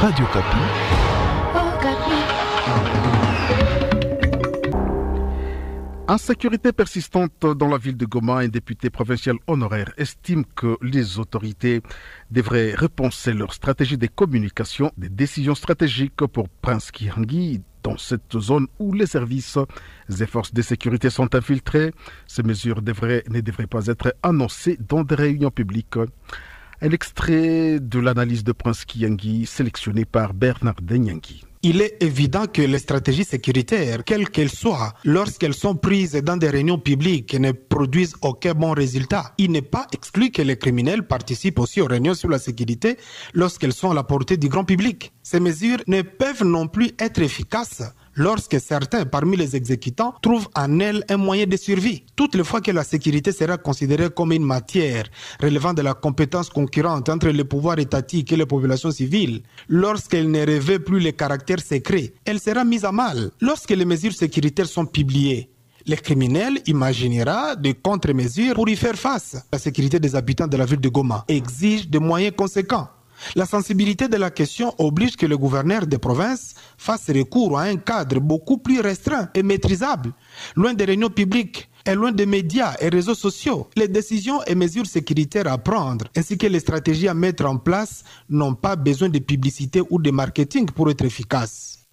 Radio Kapi. Insécurité persistante dans la ville de Goma, un député provincial honoraire estime que les autorités devraient repenser leur stratégie de communication, des décisions stratégiques pour Prince Kihangi dans cette zone où les services et forces de sécurité sont infiltrés. Ces mesures ne devraient pas être annoncées dans des réunions publiques. Un extrait de l'analyse de Prince Kihangi sélectionné par Bernard Denyangi. Il est évident que les stratégies sécuritaires, quelles qu'elles soient, lorsqu'elles sont prises dans des réunions publiques, ne produisent aucun bon résultat. Il n'est pas exclu que les criminels participent aussi aux réunions sur la sécurité lorsqu'elles sont à la portée du grand public. Ces mesures ne peuvent non plus être efficaces lorsque certains parmi les exécutants trouvent en elles un moyen de survie. Toutes les fois que la sécurité sera considérée comme une matière relevant de la compétence concurrente entre le pouvoir étatique et les populations civiles, lorsqu'elle ne revêt plus le caractère secret, elle sera mise à mal. Lorsque les mesures sécuritaires sont publiées, les criminels imaginera des contre-mesures pour y faire face. La sécurité des habitants de la ville de Goma exige des moyens conséquents. La sensibilité de la question oblige que le gouverneur des provinces fasse recours à un cadre beaucoup plus restreint et maîtrisable. Loin des réunions publiques et loin des médias et réseaux sociaux, les décisions et mesures sécuritaires à prendre, ainsi que les stratégies à mettre en place, n'ont pas besoin de publicité ou de marketing pour être efficaces.